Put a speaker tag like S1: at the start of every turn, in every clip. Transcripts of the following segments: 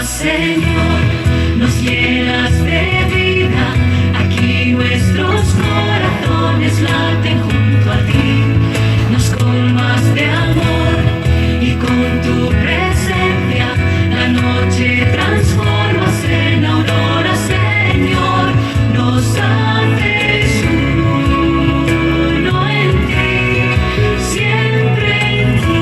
S1: Señor, nos llenas de vida, aquí nuestros corazones laten junto a ti, nos colmas de amor y con tu presencia la noche transformas en aurora, Señor, nos haces uno en ti, siempre en ti.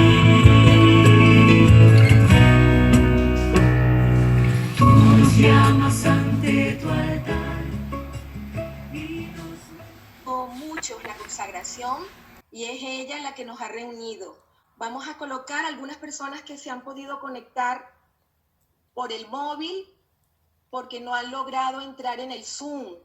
S1: Llamas ante tu altar.
S2: Con muchos la consagración y es ella la que nos ha reunido. Vamos a colocar algunas personas que se han podido conectar por el móvil porque no han logrado entrar en el Zoom.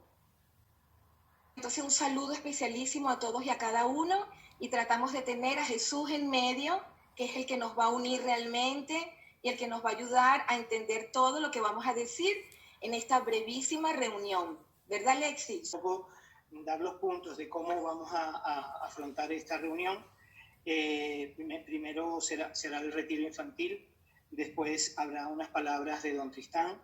S2: Entonces un saludo especialísimo a todos y a cada uno y tratamos de tener a Jesús en medio, que es el que nos va a unir realmente y el que nos va a ayudar a entender todo lo que vamos a decir en esta brevísima reunión. ¿Verdad, Alexis?
S3: Dar los puntos de cómo vamos a afrontar esta reunión. Primero será el retiro infantil, después habrá unas palabras de don Tristán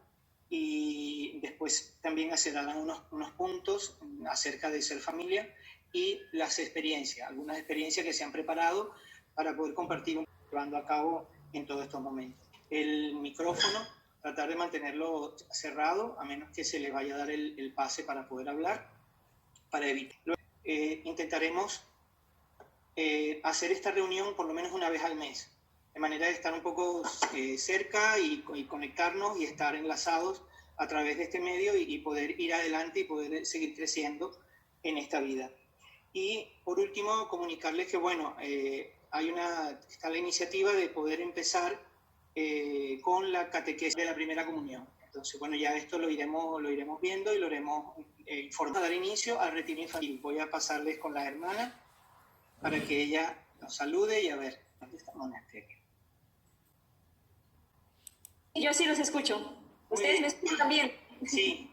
S3: y después también se darán unos puntos acerca de ser familia y las experiencias, algunas experiencias que se han preparado para poder compartir llevando a cabo en todos estos momentos. El micrófono, tratar de mantenerlo cerrado, a menos que se le vaya a dar el pase para poder hablar, para evitar. Intentaremos hacer esta reunión por lo menos una vez al mes, de manera de estar un poco cerca y conectarnos y estar enlazados a través de este medio y poder ir adelante y poder seguir creciendo en esta vida. Y por último, comunicarles que, bueno, está la iniciativa de poder empezar con la catequesis de la primera comunión. Entonces, bueno, ya esto lo iremos viendo y lo haremos informando. Dar inicio al retiro infantil. Voy a pasarles con la hermana para que ella nos salude y a ver, ¿dónde está monasterio?
S4: Yo sí los escucho. ¿Ustedes me escuchan también?
S3: Sí.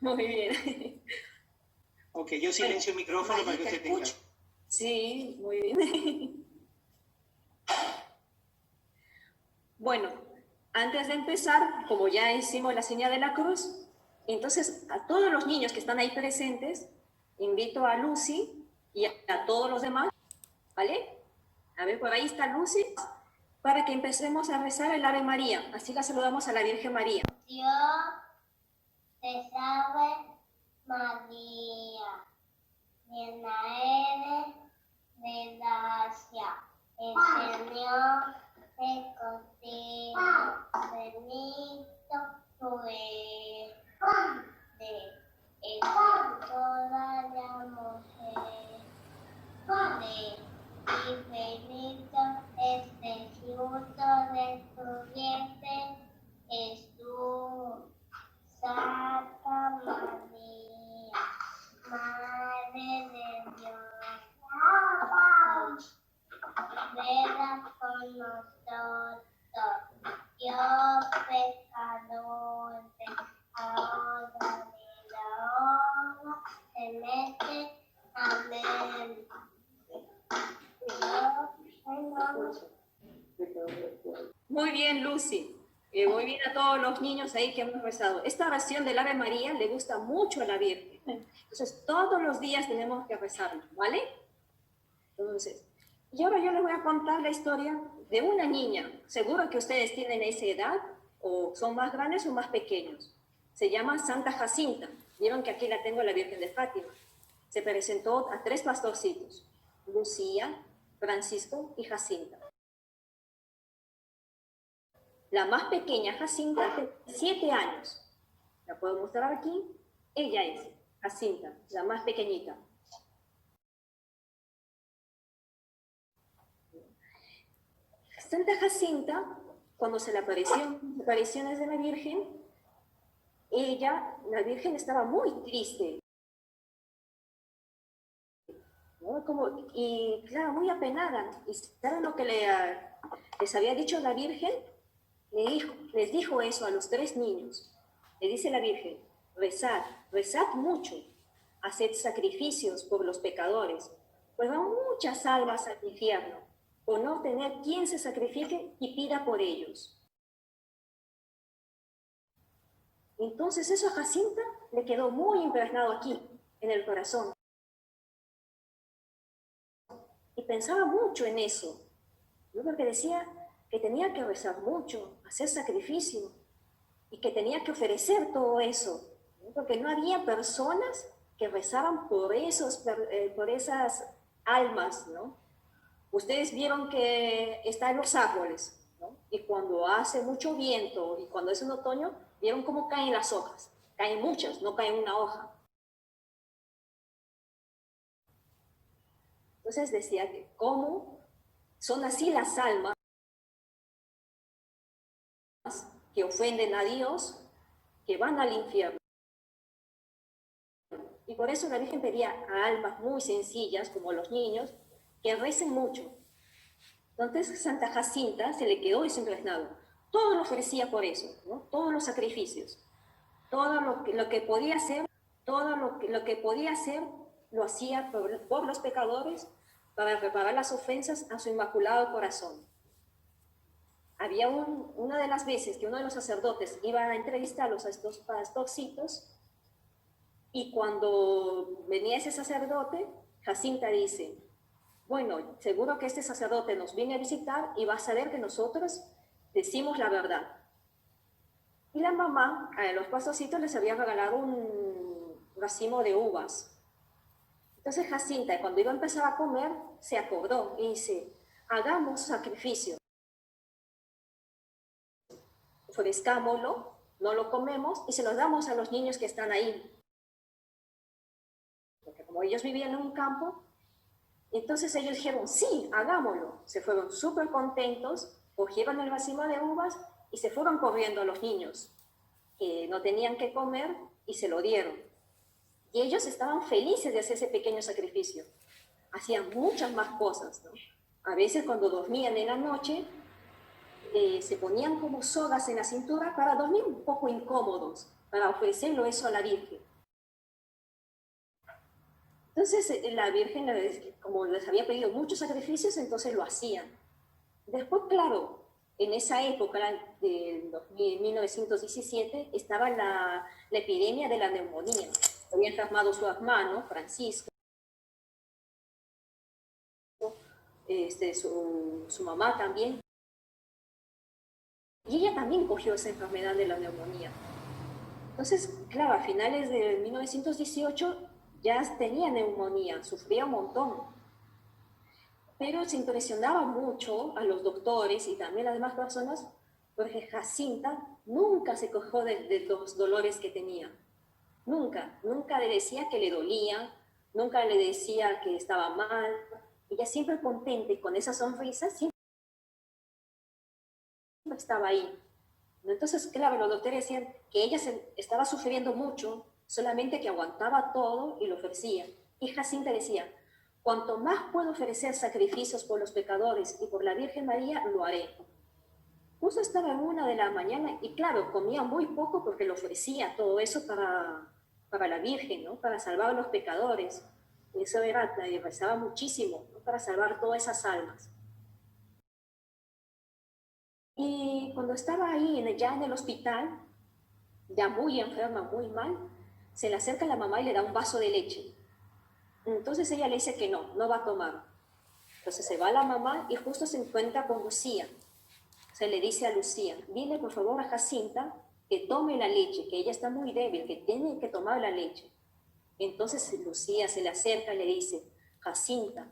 S4: Muy bien.
S3: Ok, yo silencio el micrófono para que usted tenga.
S4: Sí, muy bien. Bueno, antes de empezar, como ya hicimos la señal de la cruz, entonces a todos los niños que están ahí presentes, invito a Lucy y a todos los demás, ¿vale? A ver, por ahí está Lucy, para que empecemos a rezar el Ave María. Así la saludamos a la Virgen María.
S5: Dios te salve María, llena eres de gracia, el Señor es contigo, bendito tú eres entre todas las mujeres, y bendito es el fruto de tu vientre, Jesús. Santa María, Madre de Dios, ruega por nosotros, Dios pecadores, ahora y la hora de nuestra. Amén.
S4: Muy bien, Lucy. Muy bien a todos los niños ahí que hemos rezado. Esta oración del Ave María le gusta mucho a la Virgen. Entonces, todos los días tenemos que rezarlo, ¿vale? Entonces, y ahora yo les voy a contar la historia de una niña. Seguro que ustedes tienen esa edad, o son más grandes o más pequeños. Se llama Santa Jacinta. Vieron que aquí la tengo, la Virgen de Fátima. Se presentó a 3 pastorcitos: Lucía, Francisco y Jacinta. La más pequeña, Jacinta, tiene 7 años. La puedo mostrar aquí. Ella es Jacinta, la más pequeñita. Santa Jacinta, cuando se le aparecieron apariciones de la Virgen, la Virgen estaba muy triste, ¿no? Y claro, muy apenada. ¿Y saben lo que les había dicho la Virgen? Les dijo eso a los 3 niños. Le dice la Virgen: rezad, rezad mucho, haced sacrificios por los pecadores, pues van muchas almas al infierno. por no tener quien se sacrifique y pida por ellos. Entonces eso a Jacinta le quedó muy impregnado aquí, en el corazón. Y pensaba mucho en eso. Yo creo que decía que tenía que rezar mucho, hacer sacrificio, y que tenía que ofrecer todo eso, ¿no? Porque no había personas que rezaban por esas almas, ¿no? Ustedes vieron que están los árboles, ¿no? Y cuando hace mucho viento y cuando es en otoño, vieron cómo caen las hojas. Caen muchas, no cae una hoja. Entonces decía que cómo son así las almas que ofenden a Dios, que van al infierno. Y por eso la Virgen pedía a almas muy sencillas, como los niños, que recen mucho. Entonces Santa Jacinta se le quedó eso impregnado. Todo lo ofrecía por eso, ¿no? Todos los sacrificios. Todo lo que podía hacer, todo lo que podía hacer, lo hacía por los pecadores para reparar las ofensas a su inmaculado corazón. Había una de las veces que uno de los sacerdotes iba a entrevistarlos a estos pastorcitos, y cuando venía ese sacerdote, Jacinta dice, bueno, seguro que este sacerdote nos viene a visitar y va a saber que nosotros decimos la verdad. Y la mamá a los pastorcitos les había regalado un racimo de uvas. Entonces Jacinta, cuando iba a empezar a comer, se acordó y dice, hagamos sacrificio. Ofrezcámoslo, no lo comemos y se lo damos a los niños que están ahí. Porque como ellos vivían en un campo, entonces ellos dijeron, sí, hagámoslo. Se fueron súper contentos, cogieron el racimo de uvas y se fueron corriendo a los niños que no tenían que comer y se lo dieron. Y ellos estaban felices de hacer ese pequeño sacrificio. Hacían muchas más cosas, ¿no? A veces cuando dormían en la noche, se ponían como sogas en la cintura para dormir un poco incómodos, para ofrecerlo eso a la Virgen. Entonces la Virgen, como les había pedido muchos sacrificios, entonces lo hacían. Después, claro, en esa época de 1917 estaba la epidemia de la neumonía. Había enfermado su hermano, Francisco, su mamá también. Y ella también cogió esa enfermedad de la neumonía. Entonces, claro, a finales de 1918 ya tenía neumonía, sufría un montón. Pero se impresionaba mucho a los doctores y también a las demás personas porque Jacinta nunca se quejó de los dolores que tenía. Nunca le decía que le dolía, nunca le decía que estaba mal. Ella siempre contenta y con esa sonrisa siempre estaba ahí. Entonces, claro, los doctores decían que ella estaba sufriendo mucho, solamente que aguantaba todo y lo ofrecía. Y Jacinta decía, cuanto más puedo ofrecer sacrificios por los pecadores y por la Virgen María, lo haré. Justo estaba en 1 de la mañana y claro, comía muy poco porque lo ofrecía todo eso para la Virgen, ¿no? Para salvar a los pecadores. Y eso era, y rezaba muchísimo, ¿no? Para salvar todas esas almas. Y cuando estaba ahí, ya en el hospital, ya muy enferma, muy mal, se le acerca a la mamá y le da un vaso de leche. Entonces ella le dice que no va a tomar. Entonces se va la mamá y justo se encuentra con Lucía. Se le dice a Lucía, dile por favor a Jacinta que tome la leche, que ella está muy débil, que tiene que tomar la leche. Entonces Lucía se le acerca y le dice, Jacinta,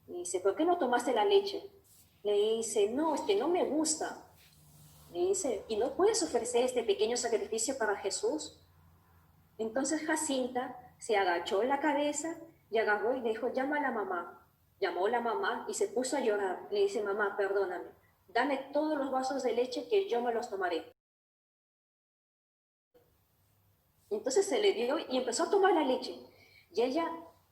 S4: y dice, ¿por qué no tomaste la leche? Le dice, no, es que no me gusta. Le dice, ¿y no puedes ofrecer este pequeño sacrificio para Jesús? Entonces Jacinta se agachó en la cabeza y agarró y dijo, llama a la mamá. Llamó a la mamá y se puso a llorar. Le dice, mamá, perdóname, dame todos los vasos de leche que yo me los tomaré. Entonces se le dio y empezó a tomar la leche. Y ella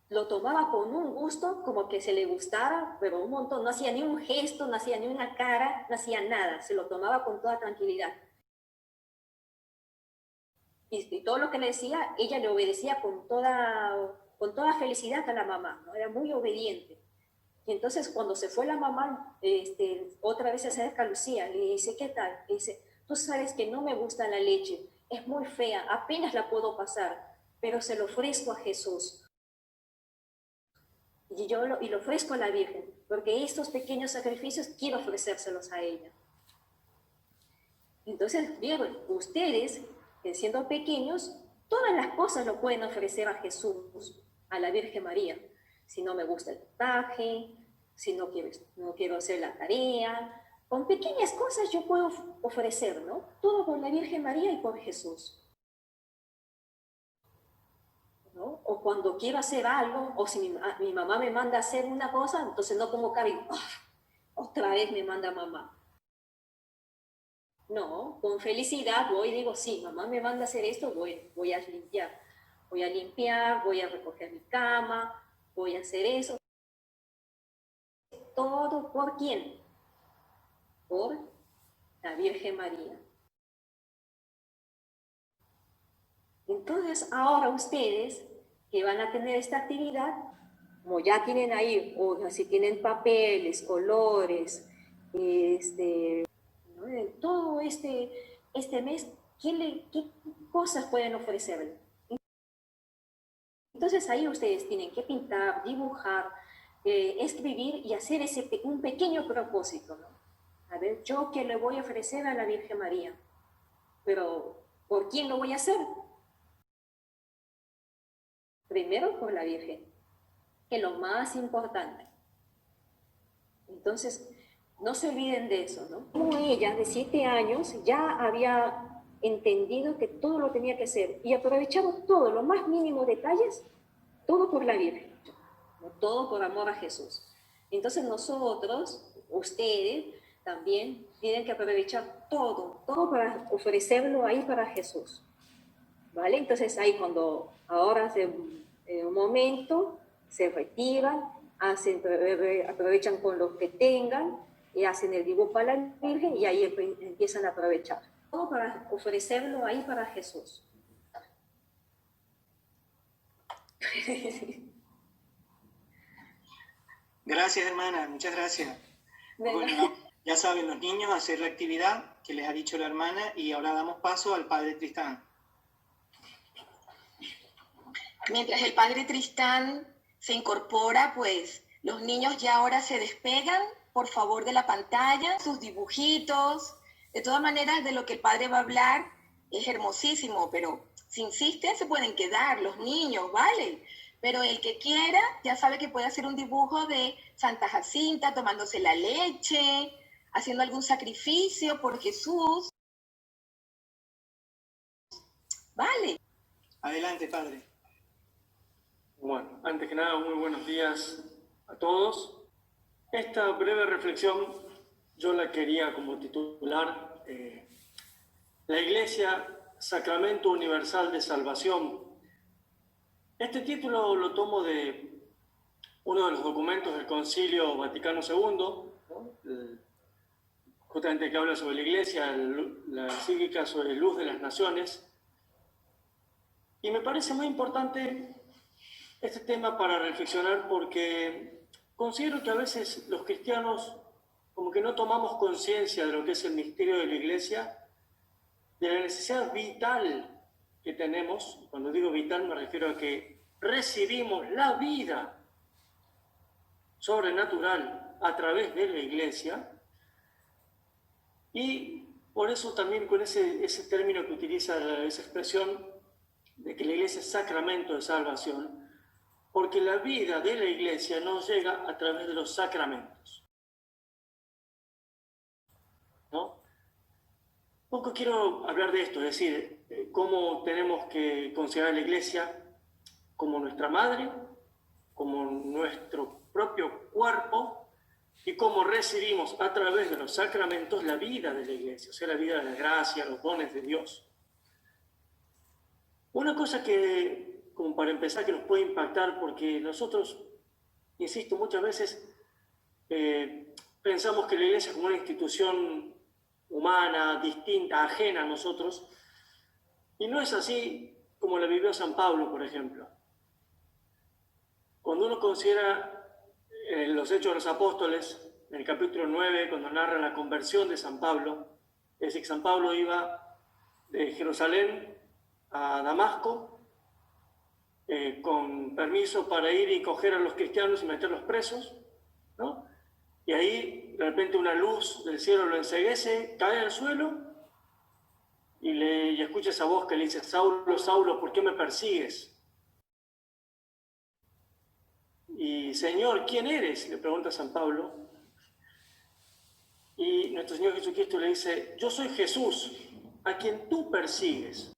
S4: lo tomaba con un gusto, como que se le gustara, pero un montón. No hacía ni un gesto, no hacía ni una cara, no hacía nada. Se lo tomaba con toda tranquilidad. Y todo lo que le decía, ella le obedecía con toda felicidad a la mamá, ¿no? Era muy obediente. Y entonces cuando se fue la mamá, otra vez se acerca a Lucía y le dice, ¿qué tal? Le dice, tú sabes que no me gusta la leche, es muy fea, apenas la puedo pasar, pero se lo ofrezco a Jesús. Y lo ofrezco a la Virgen, porque estos pequeños sacrificios quiero ofrecérselos a ella. Entonces, vieron, ustedes, que siendo pequeños, todas las cosas lo pueden ofrecer a Jesús, a la Virgen María. Si no me gusta el traje, si no quiero hacer la tarea, con pequeñas cosas yo puedo ofrecer, ¿no? Todo por la Virgen María y por Jesús. ¿No? O cuando quiero hacer algo, o si mi mamá me manda a hacer una cosa, entonces no pongo cara y otra vez me manda mamá. No, con felicidad voy y digo, sí, mamá me manda a hacer esto, voy a limpiar. Voy a limpiar, voy a recoger mi cama, voy a hacer eso. ¿Todo por quién? Por la Virgen María. Entonces, ahora ustedes que van a tener esta actividad, como ya tienen ahí, o si tienen papeles, colores, ¿no? Todo este mes, ¿qué cosas pueden ofrecerle? Entonces ahí ustedes tienen que pintar, dibujar, escribir y hacer un pequeño propósito, ¿no? A ver, ¿yo qué le voy a ofrecer a la Virgen María? Pero, ¿por quién lo voy a hacer? Primero por la Virgen, que es lo más importante. Entonces, no se olviden de eso, ¿no? Como ella, de 7 años, ya había entendido que todo lo tenía que hacer y aprovechaba todo, los más mínimos detalles, todo por la Virgen, ¿no? Todo por amor a Jesús. Entonces nosotros, ustedes, también tienen que aprovechar todo para ofrecerlo ahí para Jesús. ¿Vale? Entonces ahí cuando ahora un momento se retiran, aprovechan con lo que tengan y hacen el dibujo a la Virgen y ahí empiezan a aprovechar. Todo para ofrecerlo ahí para Jesús.
S3: Gracias, hermana, muchas gracias. Bueno, ya saben los niños hacer la actividad que les ha dicho la hermana y ahora damos paso al padre Tristán.
S2: Mientras el padre Tristán se incorpora, pues los niños ya ahora se despegan, por favor, de la pantalla, sus dibujitos. De todas maneras, de lo que el padre va a hablar es hermosísimo, pero si insisten se pueden quedar los niños, ¿vale? Pero el que quiera ya sabe que puede hacer un dibujo de Santa Jacinta tomándose la leche, haciendo algún sacrificio por Jesús. ¿Vale?
S3: Adelante, padre.
S6: Bueno, antes que nada, muy buenos días a todos. Esta breve reflexión yo la quería como titular La Iglesia, Sacramento Universal de Salvación. Este título lo tomo de uno de los documentos del Concilio Vaticano II, ¿no? Justamente que habla sobre la Iglesia, la encíclica sobre Luz de las Naciones. Y me parece muy importante este tema para reflexionar porque considero que a veces los cristianos como que no tomamos conciencia de lo que es el misterio de la Iglesia, de la necesidad vital que tenemos. Cuando digo vital me refiero a que recibimos la vida sobrenatural a través de la Iglesia y por eso también con ese término que utiliza esa expresión de que la Iglesia es sacramento de salvación, porque la vida de la Iglesia nos llega a través de los sacramentos. ¿No? Poco quiero hablar de esto, es decir, cómo tenemos que considerar a la Iglesia como nuestra madre, como nuestro propio cuerpo, y cómo recibimos a través de los sacramentos la vida de la Iglesia, o sea, la vida de la gracia, los dones de Dios. Una cosa que, como para empezar, que nos puede impactar, porque nosotros, insisto, muchas veces pensamos que la Iglesia es como una institución humana, distinta, ajena a nosotros, y no es así como la vivió San Pablo, por ejemplo. Cuando uno considera en los Hechos de los Apóstoles, en el capítulo 9, cuando narra la conversión de San Pablo, es decir, que San Pablo iba de Jerusalén a Damasco con permiso para ir y coger a los cristianos y meterlos presos, ¿no? Y ahí de repente una luz del cielo lo enceguece, cae al suelo y escucha esa voz que le dice: Saulo, Saulo, ¿por qué me persigues? Y Señor, ¿quién eres?, le pregunta San Pablo. Y nuestro Señor Jesucristo le dice: yo soy Jesús, a quien tú persigues.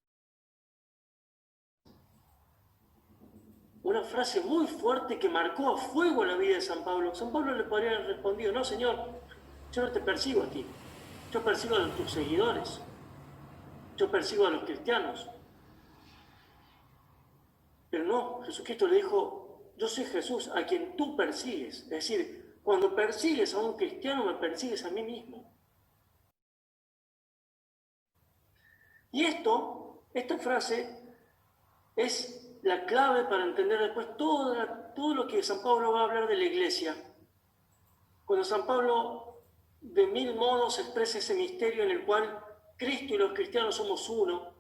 S6: Una frase muy fuerte que marcó a fuego la vida de San Pablo. San Pablo le podría haber respondido: no, Señor, yo no te persigo a ti, yo persigo a tus seguidores, yo persigo a los cristianos. Pero no, Jesucristo le dijo: yo soy Jesús, a quien tú persigues. Es decir, cuando persigues a un cristiano, me persigues a mí mismo. Y esta frase es la clave para entender después todo lo que San Pablo va a hablar de la iglesia. Cuando San Pablo de mil modos expresa ese misterio en el cual Cristo y los cristianos somos uno,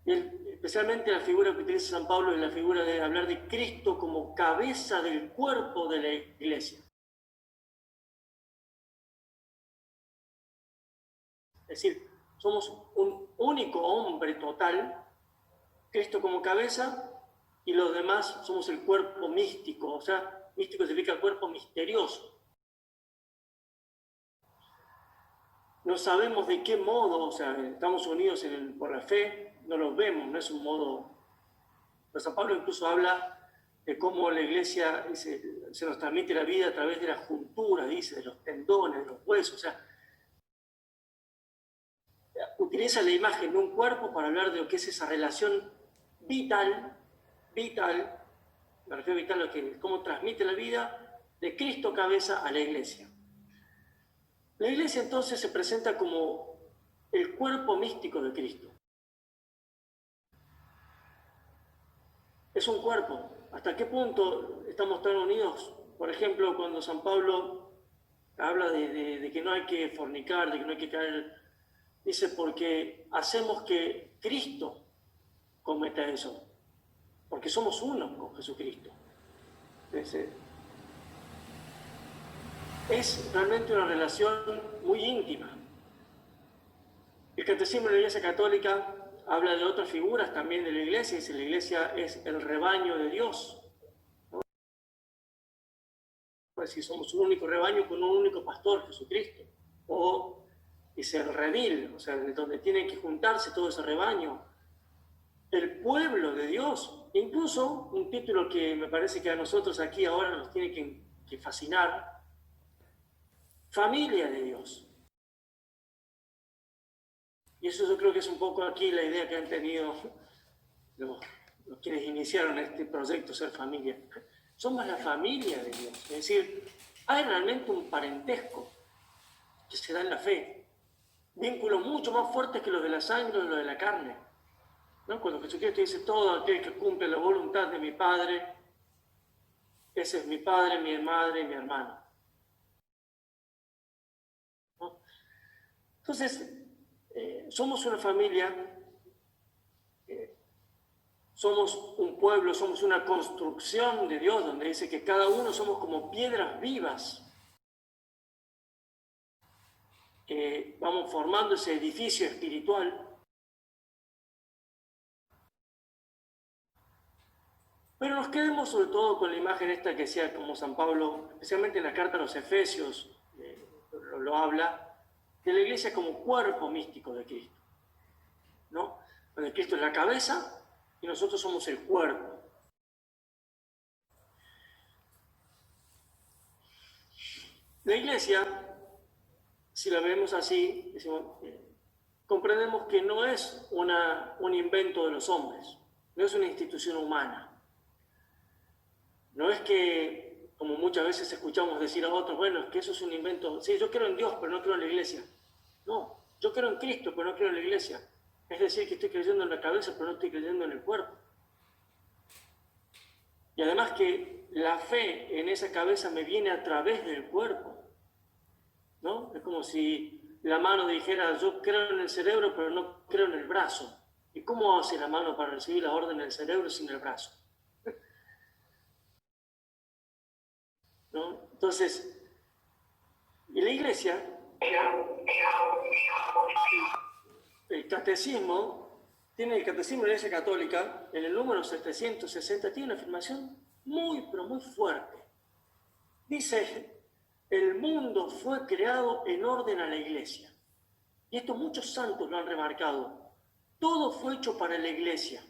S6: y especialmente la figura que utiliza San Pablo es la figura de hablar de Cristo como cabeza del cuerpo de la iglesia. Es decir, somos un único hombre total, Cristo como cabeza, y los demás somos el cuerpo místico. O sea, místico significa cuerpo misterioso. No sabemos de qué modo, o sea, estamos unidos por la fe, no los vemos, no es un modo. Pero San Pablo incluso habla de cómo la iglesia se nos transmite la vida a través de las junturas, dice, de los tendones, de los huesos. O sea, utiliza la imagen de un cuerpo para hablar de lo que es esa relación vital, me refiero a vital a cómo transmite la vida de Cristo cabeza a la iglesia. La iglesia entonces se presenta como el cuerpo místico de Cristo. Es un cuerpo. ¿Hasta qué punto estamos tan unidos? Por ejemplo, cuando San Pablo habla de que no hay que fornicar, de que no hay que caer, dice: porque hacemos que Cristo cometa eso, porque somos uno con Jesucristo. Es realmente una relación muy íntima. El Catecismo de la Iglesia Católica habla de otras figuras también de la Iglesia, dice: la Iglesia es el rebaño de Dios, ¿no? Es decir, somos un único rebaño con un único pastor, Jesucristo. O dice el redil, o sea, donde tienen que juntarse todo ese rebaño, el pueblo de Dios. Incluso un título que me parece que a nosotros aquí ahora nos tiene que fascinar: familia de Dios. Y eso yo creo que es un poco aquí la idea que han tenido los quienes iniciaron este proyecto Ser Familia. Somos la familia de Dios. Es decir, hay realmente un parentesco que se da en la fe. Vínculos mucho más fuertes que los de la sangre o los de la carne, ¿no? Cuando Jesucristo dice: todo aquel que cumple la voluntad de mi Padre, ese es mi padre, mi madre y mi hermano, ¿no? Entonces, somos una familia, somos un pueblo, somos una construcción de Dios, donde dice que cada uno somos como piedras vivas que vamos formando ese edificio espiritual. Pero nos quedemos sobre todo con la imagen esta que decía como San Pablo, especialmente en la carta a los Efesios, lo habla, de la iglesia como cuerpo místico de Cristo, ¿no? Donde Cristo es la cabeza y nosotros somos el cuerpo. La iglesia, si la vemos así, decimos, comprendemos que no es un invento de los hombres, no es una institución humana. No es que, como muchas veces escuchamos decir a otros: bueno, es que eso es un invento. Sí, yo creo en Dios, pero no creo en la iglesia. No, yo creo en Cristo, pero no creo en la iglesia. Es decir, que estoy creyendo en la cabeza, pero no estoy creyendo en el cuerpo. Y además que la fe en esa cabeza me viene a través del cuerpo, ¿no? Es como si la mano dijera, yo creo en el cerebro, pero no creo en el brazo. ¿Y cómo hace la mano para recibir la orden del cerebro sin el brazo? ¿No? Entonces, en la iglesia, el catecismo, tiene el catecismo de la Iglesia Católica, en el número 760, tiene una afirmación muy, pero muy fuerte. Dice, el mundo fue creado en orden a la iglesia. Y esto muchos santos lo han remarcado. Todo fue hecho para la iglesia.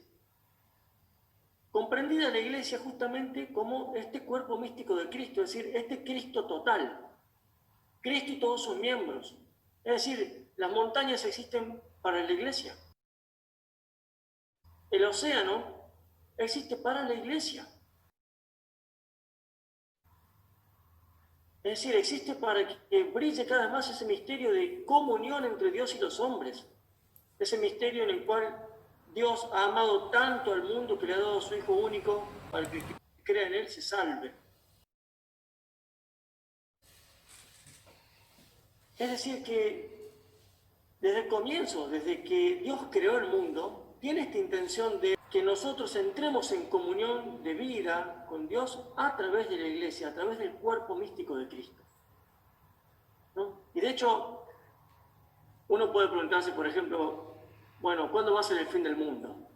S6: Comprendida la iglesia justamente como este cuerpo místico de Cristo, es decir, este Cristo total. Cristo y todos sus miembros. Es decir, las montañas existen para la iglesia. El océano existe para la iglesia. Es decir, existe para que brille cada vez más ese misterio de comunión entre Dios y los hombres. Ese misterio en el cual Dios ha amado tanto al mundo que le ha dado a su Hijo único para que el que crea en Él se salve. Es decir, que desde el comienzo, desde que Dios creó el mundo, tiene esta intención de que nosotros entremos en comunión de vida con Dios a través de la iglesia, a través del cuerpo místico de Cristo, ¿no? Y de hecho, uno puede preguntarse, por ejemplo, bueno, ¿cuándo va a ser el fin del mundo?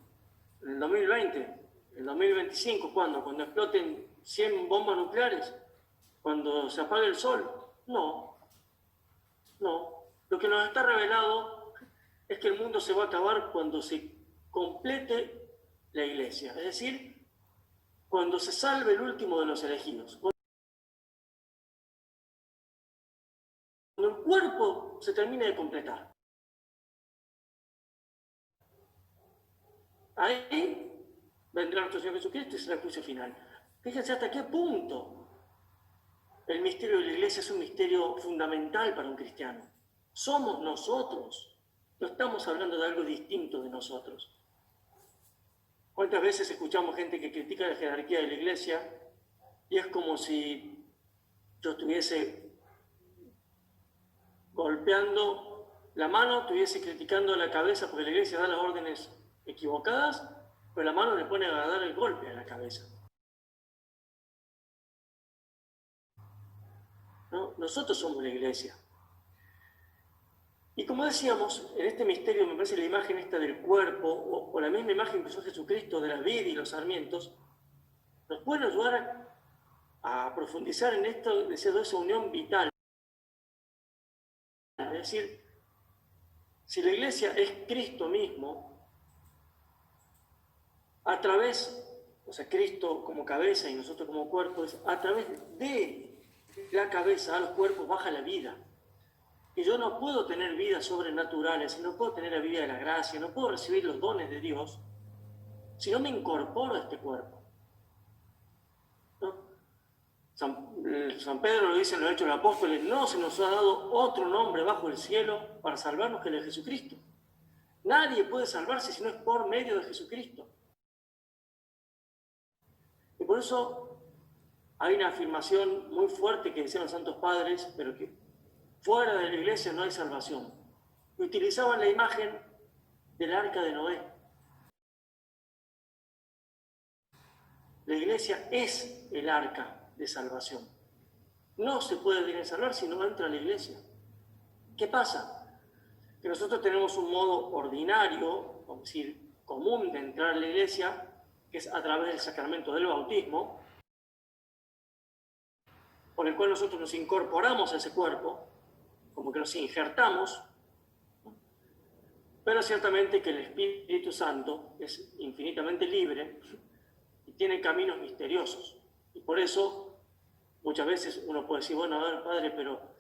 S6: ¿En el 2020? ¿En el 2025? ¿Cuándo? ¿Cuando exploten 100 bombas nucleares? ¿Cuando se apague el sol? No. Lo que nos está revelado es que el mundo se va a acabar cuando se complete la iglesia, es decir, cuando se salve el último de los elegidos. Cuando el cuerpo se termine de completar. Ahí vendrá nuestro Señor Jesucristo y será el juicio final. Fíjense hasta qué punto el misterio de la iglesia es un misterio fundamental para un cristiano. Somos nosotros, no estamos hablando de algo distinto de nosotros. ¿Cuántas veces escuchamos gente que critica la jerarquía de la iglesia y es como si yo estuviese golpeando la mano, estuviese criticando la cabeza porque la iglesia da las órdenes equivocadas, pero la mano le pone a dar el golpe a la cabeza? ¿No? Nosotros somos la iglesia. Y como decíamos, en este misterio me parece la imagen esta del cuerpo, o la misma imagen que usó Jesucristo de la vid y los sarmientos, nos pueden ayudar a profundizar en esto de esa unión vital. Es decir, si la iglesia es Cristo mismo, a través, o sea, Cristo como cabeza y nosotros como cuerpo, es a través de la cabeza a los cuerpos baja la vida. Y yo no puedo tener vidas sobrenaturales, no puedo tener la vida de la gracia, no puedo recibir los dones de Dios si no me incorporo a este cuerpo, ¿no? San Pedro lo dice en los Hechos de los Apóstoles, no se nos ha dado otro nombre bajo el cielo para salvarnos que el de Jesucristo. Nadie puede salvarse si no es por medio de Jesucristo. Y por eso hay una afirmación muy fuerte que decían los santos padres, pero que fuera de la iglesia no hay salvación. Y utilizaban la imagen del arca de Noé. La iglesia es el arca de salvación. No se puede salvar si no entra a la iglesia. ¿Qué pasa? Que nosotros tenemos un modo ordinario, vamos a decir, común de entrar a la iglesia, que es a través del sacramento del bautismo, por el cual nosotros nos incorporamos a ese cuerpo, como que nos injertamos, pero ciertamente que el Espíritu Santo es infinitamente libre y tiene caminos misteriosos. Y por eso muchas veces uno puede decir, bueno, a ver, padre, pero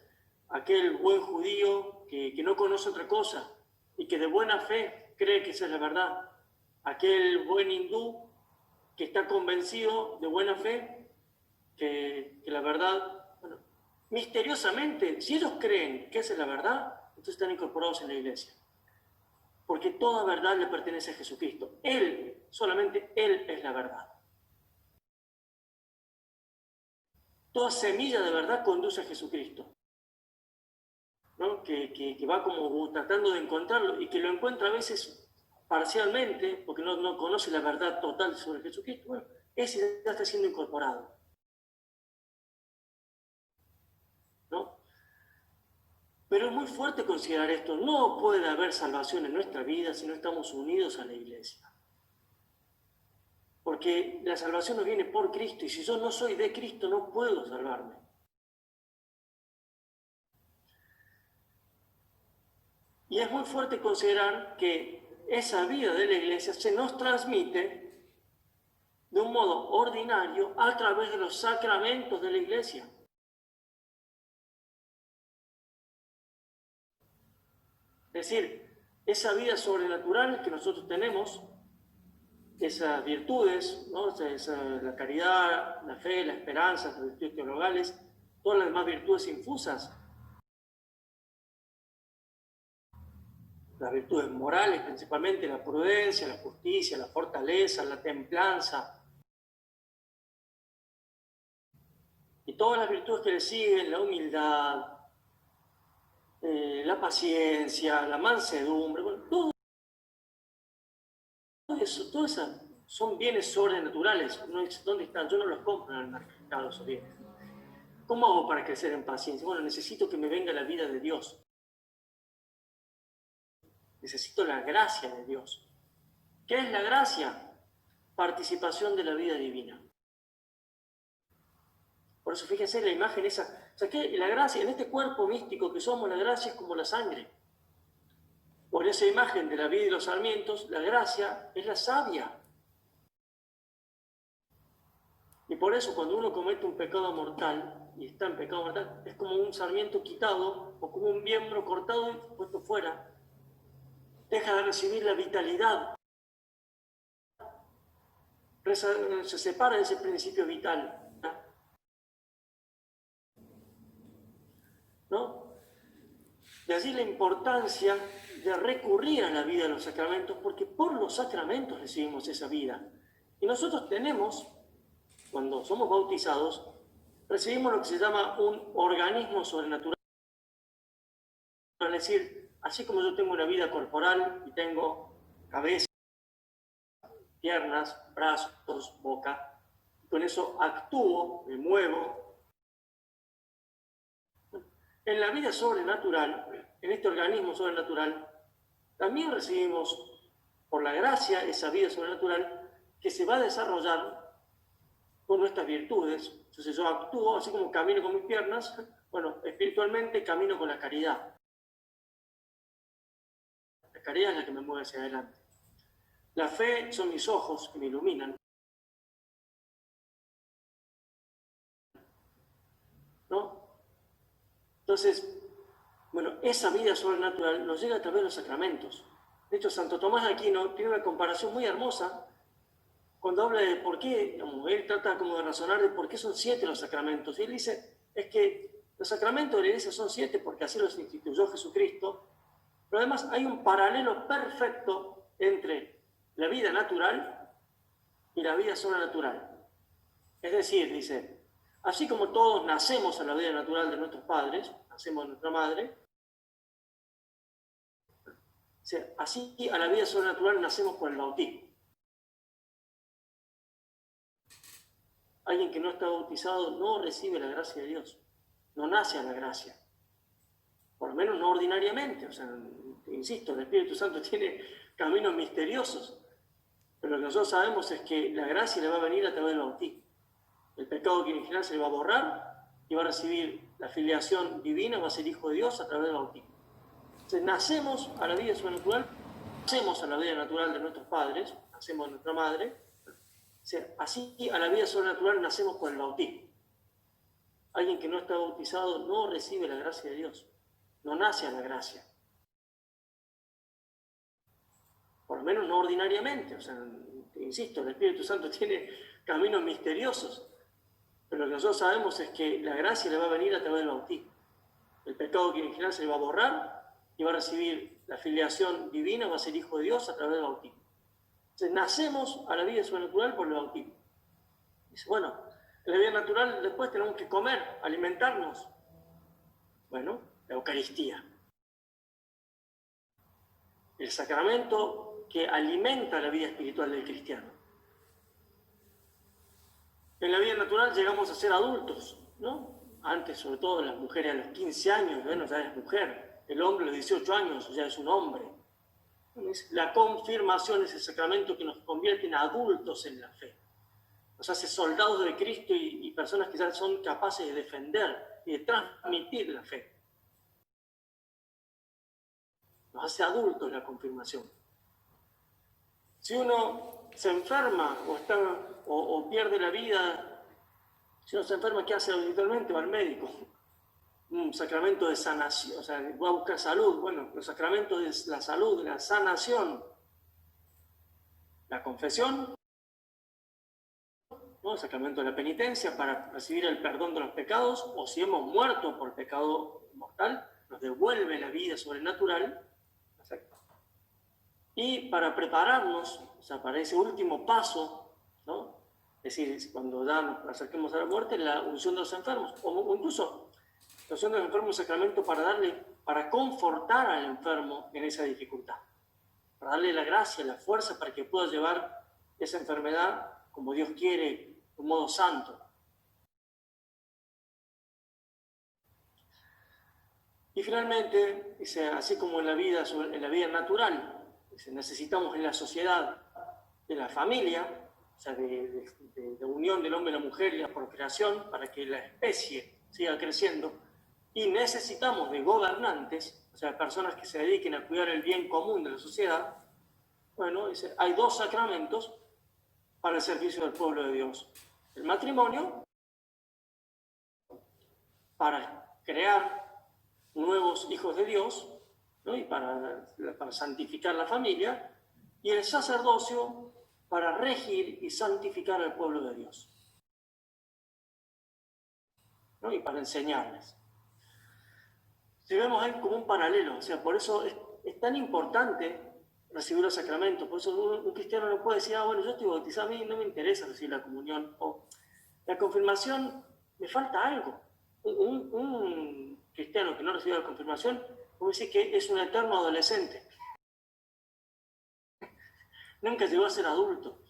S6: aquel buen judío que no conoce otra cosa y que de buena fe cree que esa es la verdad, aquel buen hindú que está convencido de buena fe que la verdad, bueno, misteriosamente, si ellos creen que esa es la verdad, entonces están incorporados en la iglesia. Porque toda verdad le pertenece a Jesucristo. Él, solamente Él es la verdad. toda semilla de verdad conduce a Jesucristo, ¿no? Que va como tratando de encontrarlo y que lo encuentra a veces parcialmente, porque no conoce la verdad total sobre Jesucristo. Bueno, ese ya está siendo incorporado, ¿no? Pero es muy fuerte considerar esto. No puede haber salvación en nuestra vida si no estamos unidos a la iglesia. Porque la salvación nos viene por Cristo y si yo no soy de Cristo no puedo salvarme. Y es muy fuerte considerar que esa vida de la iglesia se nos transmite de un modo ordinario a través de los sacramentos de la iglesia. Es decir, esa vida sobrenatural que nosotros tenemos, esas virtudes, ¿no? La caridad, la fe, la esperanza, las virtudes teologales, todas las demás virtudes infusas, las virtudes morales, principalmente la prudencia, la justicia, la fortaleza, la templanza, y todas las virtudes que le siguen, la humildad, la paciencia, la mansedumbre, bueno, todo eso, todas esas son bienes sobrenaturales. Uno dice, ¿dónde están? Yo no los compro en el mercado esos bienes. ¿Cómo hago para crecer en paciencia? Bueno, necesito que me venga la vida de Dios. Necesito la gracia de Dios. ¿Qué es la gracia? Participación de la vida divina. Por eso fíjense la imagen esa. O sea, que la gracia, en este cuerpo místico que somos, la gracia es como la sangre. Por esa imagen de la vida y los sarmientos, la gracia es la savia. Y por eso cuando uno comete un pecado mortal, y está en pecado mortal, es como un sarmiento quitado, o como un miembro cortado y puesto fuera. Deja de recibir la vitalidad. Se separa de ese principio vital. ¿No? De allí la importancia de recurrir a la vida de los sacramentos, porque por los sacramentos recibimos esa vida. Y nosotros tenemos, cuando somos bautizados, recibimos lo que se llama un organismo sobrenatural. Es decir, así como yo tengo una vida corporal y tengo cabeza, piernas, brazos, boca, con eso actúo, me muevo. En la vida sobrenatural, en este organismo sobrenatural, también recibimos por la gracia esa vida sobrenatural que se va a desarrollar con nuestras virtudes. Entonces yo actúo, así como camino con mis piernas, bueno, espiritualmente camino con la caridad. La caridad es la que me mueve hacia adelante. La fe son mis ojos que me iluminan. ¿No? Entonces, bueno, esa vida sobrenatural nos llega a través de los sacramentos. De hecho, Santo Tomás de Aquino tiene una comparación muy hermosa cuando habla de por qué, él trata como de razonar de por qué son 7 los sacramentos. Y él dice, es que los sacramentos de la Iglesia son 7 porque así los instituyó Jesucristo, pero además hay un paralelo perfecto entre la vida natural y la vida sobrenatural. Es decir, dice, así como todos nacemos a la vida natural de nuestros padres, nacemos de nuestra madre, o sea, así a la vida sobrenatural nacemos por el bautismo. Alguien que no está bautizado no recibe la gracia de Dios, no nace a la gracia, por lo menos no ordinariamente. O sea, insisto, el Espíritu Santo tiene caminos misteriosos, pero lo que nosotros sabemos es que la gracia le va a venir a través del bautismo. El pecado que original se le va a borrar y va a recibir la filiación divina, va a ser hijo de Dios a través del bautismo. Entonces, nacemos a la vida sobrenatural, nacemos a la vida natural de nuestros padres, nacemos de nuestra madre. O sea, así a la vida sobrenatural nacemos por el bautismo. Alguien que no está bautizado no recibe la gracia de Dios, no nace a la gracia. Por lo menos no ordinariamente. O sea, insisto, el Espíritu Santo tiene caminos misteriosos, pero lo que nosotros sabemos es que la gracia le va a venir a través del bautismo. El pecado que original se le va a borrar y va a recibir la filiación divina, va a ser hijo de Dios a través del bautismo. Entonces, nacemos a la vida sobrenatural por el bautismo. Dice, bueno, En la vida natural después tenemos que comer, alimentarnos. Bueno, la Eucaristía. El sacramento que alimenta la vida espiritual del cristiano. En la vida natural llegamos a ser adultos, ¿no? Antes, sobre todo, las mujeres a los 15 años, bueno, ya es mujer. El hombre a los 18 años ya es un hombre. La confirmación es el sacramento que nos convierte en adultos en la fe. Nos hace soldados de Cristo y personas que ya son capaces de defender y de transmitir la fe. Nos hace adultos la confirmación. Si uno se enferma o pierde la vida, si uno se enferma, ¿qué hace habitualmente? Va al médico. Un sacramento de sanación, o sea, va a buscar salud. Bueno, los sacramentos de la salud, de la sanación, la confesión, ¿no? El sacramento de la penitencia para recibir el perdón de los pecados, o si hemos muerto por pecado mortal, nos devuelve la vida sobrenatural. Perfecto. Y para prepararnos, o sea, para ese último paso, ¿no? Es decir, cuando ya nos acerquemos a la muerte, la unción de los enfermos, o incluso la unción de los enfermos, un sacramento para confortar al enfermo en esa dificultad, para darle la gracia, la fuerza para que pueda llevar esa enfermedad como Dios quiere, de un modo santo. Y finalmente, así como en la vida natural, necesitamos en la sociedad de la familia, o sea, de unión del hombre y la mujer y la procreación para que la especie siga creciendo, y necesitamos de gobernantes, o sea, personas que se dediquen a cuidar el bien común de la sociedad. Bueno, hay dos sacramentos para el servicio del pueblo de Dios. El matrimonio, para crear nuevos hijos de Dios, ¿no? Y para santificar la familia, y el sacerdocio para regir y santificar al pueblo de Dios, ¿no? Y para enseñarles. Si vemos ahí como un paralelo, o sea, por eso es tan importante recibir los sacramentos. Por eso un cristiano no puede decir, bueno, yo estoy bautizado, a mí no me interesa recibir la comunión, o la confirmación, me falta algo. Un cristiano que no recibe la confirmación, como dice que es un eterno adolescente. Nunca llegó a ser adulto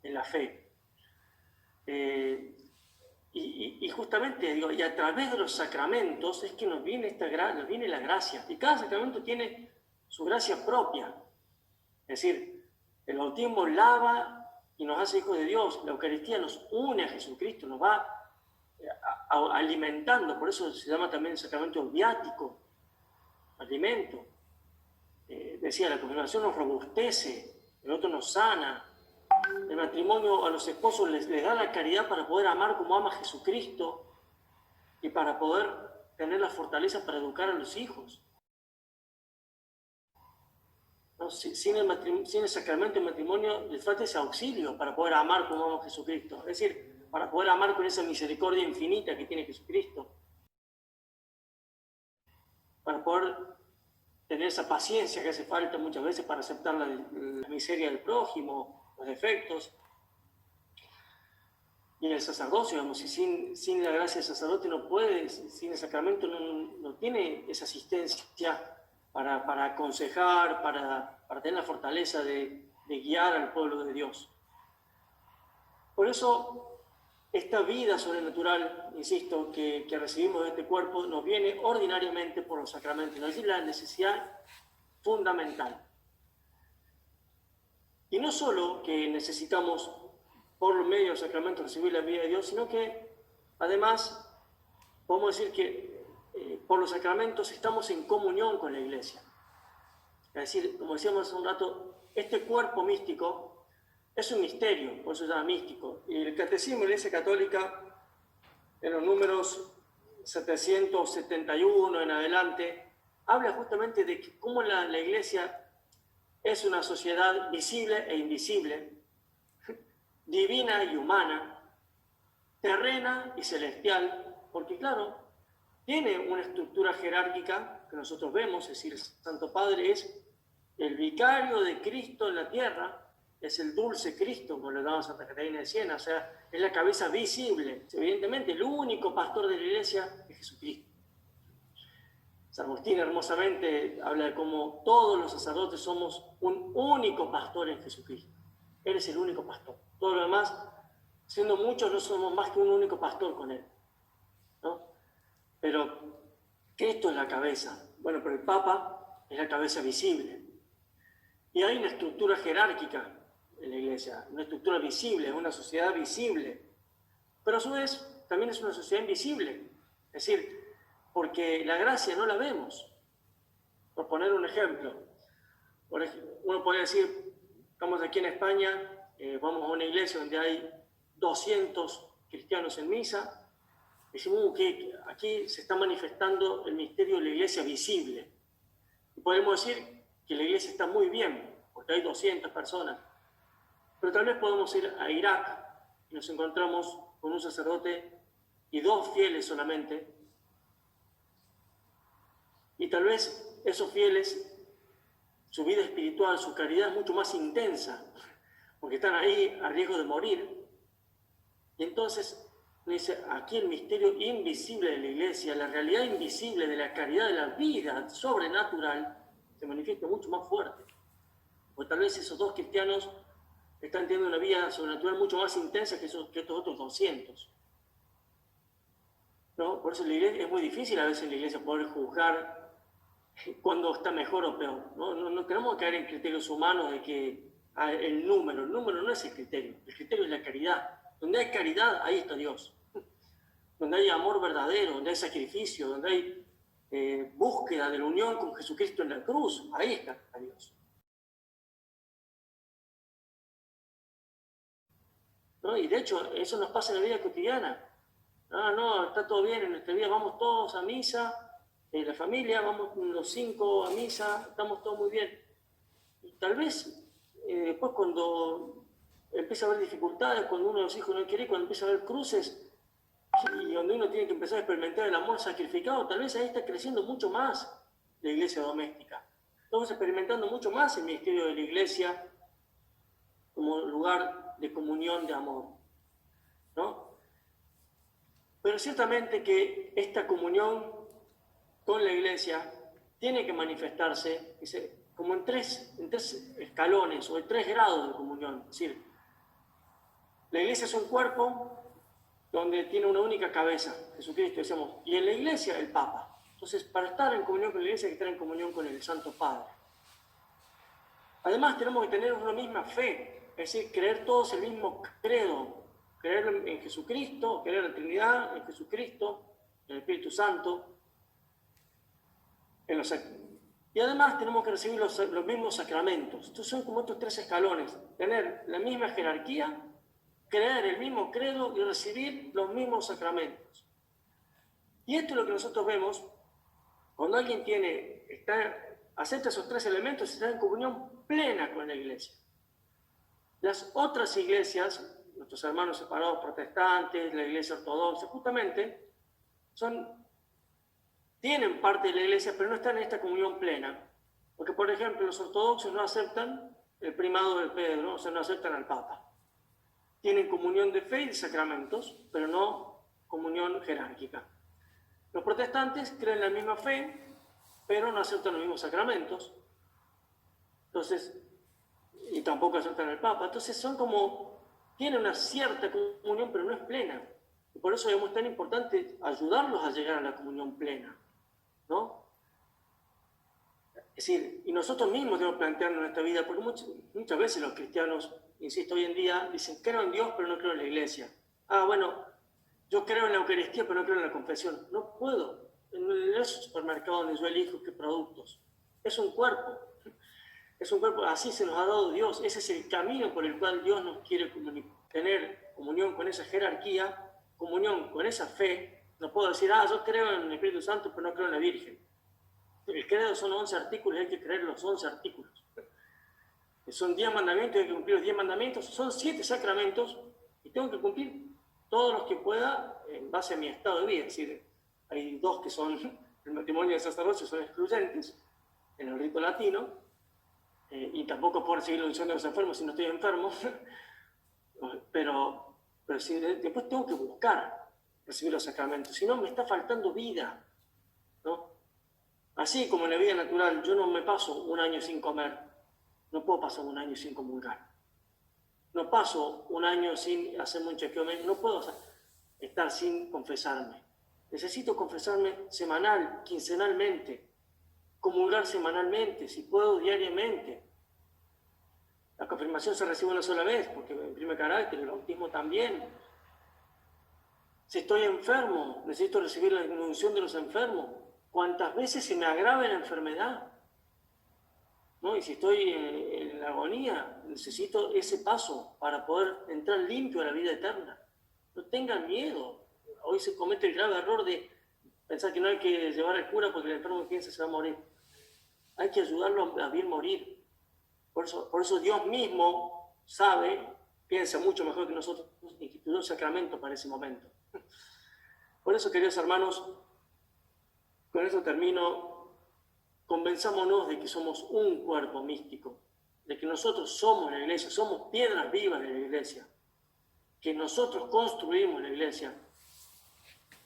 S6: en la fe. Y justamente, digo, y a través de los sacramentos es que nos viene la gracia. Y cada sacramento tiene su gracia propia. Es decir, el bautismo lava y nos hace hijos de Dios. La Eucaristía nos une a Jesucristo, nos va alimentando. Por eso se llama también el sacramento viático, alimento. Decía, la confirmación nos robustece, el otro nos sana. El matrimonio a los esposos les da la caridad para poder amar como ama Jesucristo y para poder tener la fortaleza para educar a los hijos. ¿No? Sin el sacramento del matrimonio les falta ese auxilio para poder amar como ama Jesucristo. Es decir, para poder amar con esa misericordia infinita que tiene Jesucristo. Para poder tener esa paciencia que hace falta muchas veces para aceptar la miseria del prójimo, los defectos. Y el sacerdocio, digamos, si sin la gracia del sacerdote no puede, sin el sacramento no tiene esa asistencia para aconsejar, para tener la fortaleza de guiar al pueblo de Dios. Por eso, esta vida sobrenatural, insisto, que recibimos de este cuerpo, nos viene ordinariamente por los sacramentos. Nos dice la necesidad fundamental. Y no solo que necesitamos por medio del sacramento recibir la vida de Dios, sino que además podemos decir que por los sacramentos estamos en comunión con la Iglesia. Es decir, como decíamos hace un rato, este cuerpo místico es un misterio, por eso se llama místico. Y el Catecismo de la Iglesia Católica, en los números 771 en adelante, habla justamente de cómo la Iglesia es una sociedad visible e invisible, divina y humana, terrena y celestial, porque claro, tiene una estructura jerárquica que nosotros vemos, es decir, el Santo Padre es el vicario de Cristo en la tierra, es el dulce Cristo, como lo llamaba Santa Catarina de Siena, o sea, es la cabeza visible. Evidentemente, el único pastor de la iglesia es Jesucristo. San Agustín hermosamente habla de cómo todos los sacerdotes somos un único pastor en Jesucristo. Él es el único pastor. Todo lo demás, siendo muchos, no somos más que un único pastor con Él, ¿no? Pero Cristo es la cabeza. Bueno, pero el Papa es la cabeza visible. Y hay una estructura jerárquica en la Iglesia, una estructura visible, una sociedad visible. Pero a su vez, también es una sociedad invisible. Es decir, porque la gracia no la vemos. Por poner un ejemplo, uno podría decir, estamos aquí en España, vamos a una iglesia donde hay 200 cristianos en misa, decimos que aquí se está manifestando el misterio de la iglesia visible. Y podemos decir que la iglesia está muy bien, porque hay 200 personas. Pero tal vez podemos ir a Irak y nos encontramos con un sacerdote y 2 fieles solamente. Y tal vez esos fieles, su vida espiritual, su caridad es mucho más intensa, porque están ahí a riesgo de morir. Y entonces, dice, aquí el misterio invisible de la iglesia, la realidad invisible de la caridad, de la vida sobrenatural, se manifiesta mucho más fuerte. Porque tal vez esos 2 cristianos están teniendo una vida sobrenatural mucho más intensa que estos otros 200. ¿No? Por eso en la iglesia, es muy difícil a veces en la iglesia poder juzgar cuando está mejor o peor. No tenemos que caer en criterios humanos de que el número no es el criterio es la caridad. Donde hay caridad, ahí está Dios. Donde hay amor verdadero, donde hay sacrificio, donde hay búsqueda de la unión con Jesucristo en la cruz, ahí está Dios. ¿No? Y de hecho, eso nos pasa en la vida cotidiana. No, está todo bien en nuestra vida, vamos todos a misa, la familia, vamos los 5 a misa, estamos todos muy bien. Y tal vez después cuando empieza a haber dificultades, cuando uno de los hijos no quiere ir, cuando empieza a haber cruces, y donde uno tiene que empezar a experimentar el amor sacrificado, tal vez ahí está creciendo mucho más la iglesia doméstica. Estamos experimentando mucho más el ministerio de la iglesia como lugar de comunión, de amor, ¿no? Pero ciertamente que esta comunión con la iglesia tiene que manifestarse como en tres escalones o en 3 grados de comunión. Es decir, la iglesia es un cuerpo donde tiene una única cabeza, Jesucristo, decíamos, y en la iglesia el Papa. Entonces, para estar en comunión con la iglesia hay que estar en comunión con el Santo Padre. Además, tenemos que tener una misma fe, es decir, creer todos el mismo credo, creer en Jesucristo, creer en la Trinidad, en Jesucristo, en el Espíritu Santo, y además tenemos que recibir los mismos sacramentos. Estos son como estos 3 escalones, tener la misma jerarquía, creer el mismo credo y recibir los mismos sacramentos. Y esto es lo que nosotros vemos cuando alguien acepta esos 3 elementos y está en comunión plena con la iglesia. Las otras iglesias, nuestros hermanos separados protestantes, la iglesia ortodoxa, justamente tienen parte de la iglesia, pero no están en esta comunión plena. Porque, por ejemplo, los ortodoxos no aceptan el primado de Pedro, ¿no? O sea, no aceptan al Papa. Tienen comunión de fe y de sacramentos, pero no comunión jerárquica. Los protestantes creen la misma fe, pero no aceptan los mismos sacramentos. Entonces, y tampoco aceptan al Papa. Entonces tienen una cierta comunión, pero no es plena. Y por eso es tan importante ayudarlos a llegar a la comunión plena, ¿no? Es decir, y nosotros mismos debemos plantearnos en esta vida, porque muchas veces los cristianos, insisto, hoy en día dicen, creo en Dios, pero no creo en la iglesia. Bueno, yo creo en la Eucaristía, pero no creo en la confesión. No puedo. No es un supermercado donde yo elijo qué productos. Es un cuerpo. Es un cuerpo, así se nos ha dado Dios. Ese es el camino por el cual Dios nos quiere tener comunión con esa jerarquía, comunión con esa fe. No puedo decir, yo creo en el Espíritu Santo, pero no creo en la Virgen. El credo son 11 artículos, hay que creer los 11 artículos. Son 10 mandamientos, hay que cumplir los 10 mandamientos. Son 7 sacramentos y tengo que cumplir todos los que pueda en base a mi estado de vida. Es decir, hay 2 que son el matrimonio y el sacerdocio, son excluyentes en el rito latino. y tampoco puedo recibir la unción de los enfermos si no estoy enfermo, pero si después tengo que buscar recibir los sacramentos, si no me está faltando vida, ¿no? Así como en la vida natural, yo no me paso un año sin comer, no puedo pasar un año sin comulgar, no paso un año sin hacerme un chequeo, no puedo estar sin confesarme. Necesito confesarme semanal, quincenalmente, comulgar semanalmente, si puedo diariamente. La confirmación se recibe una sola vez, porque imprime carácter, el bautismo también. Si estoy enfermo, necesito recibir la unción de los enfermos. ¿Cuántas veces se me agrava la enfermedad? ¿No? Y si estoy en la agonía, necesito ese paso para poder entrar limpio a la vida eterna. No tengan miedo. Hoy se comete el grave error de pensar que no hay que llevar al cura porque el enfermo piensa que se va a morir. Hay que ayudarlo a bien morir. Por eso Dios mismo sabe, piensa mucho mejor que nosotros, instituyó un sacramento para ese momento. Por eso, queridos hermanos, con eso termino, convenzámonos de que somos un cuerpo místico, de que nosotros somos la iglesia, somos piedras vivas de la iglesia, que nosotros construimos la iglesia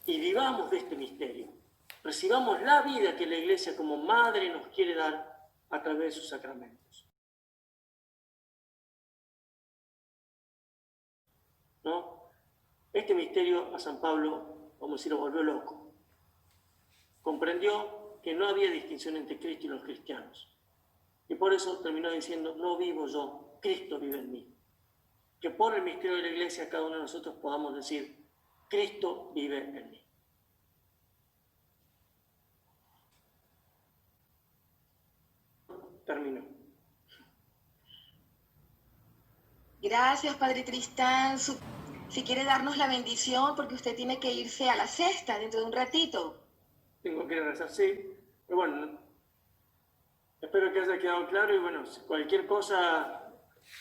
S6: y vivamos de este misterio. Recibamos la vida que la iglesia como madre nos quiere dar a través de sus sacramentos. ¿No? Este misterio a San Pablo, vamos a decir, lo volvió loco. Comprendió que no había distinción entre Cristo y los cristianos. Y por eso terminó diciendo, no vivo yo, Cristo vive en mí. Que por el misterio de la iglesia cada uno de nosotros podamos decir, Cristo vive en mí. Termino.
S2: Gracias, Padre Tristán. Si quiere darnos la bendición, porque usted tiene que irse a la cesta dentro de un ratito.
S6: Tengo que rezar, sí. Pero bueno, espero que haya quedado claro y bueno, si cualquier cosa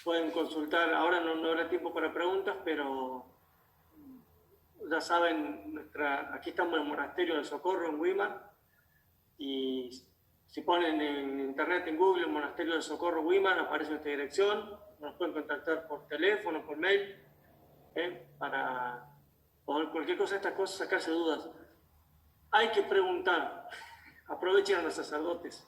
S6: pueden consultar. Ahora no habrá tiempo para preguntas, pero ya saben, aquí estamos en el Monasterio del Socorro, en Weimar, y si ponen en internet, en Google, el Monasterio del Socorro Weimar, aparece esta dirección. Nos pueden contactar por teléfono, por mail, para cualquier cosa de estas cosas, sacarse dudas. Hay que preguntar. Aprovechen a los sacerdotes.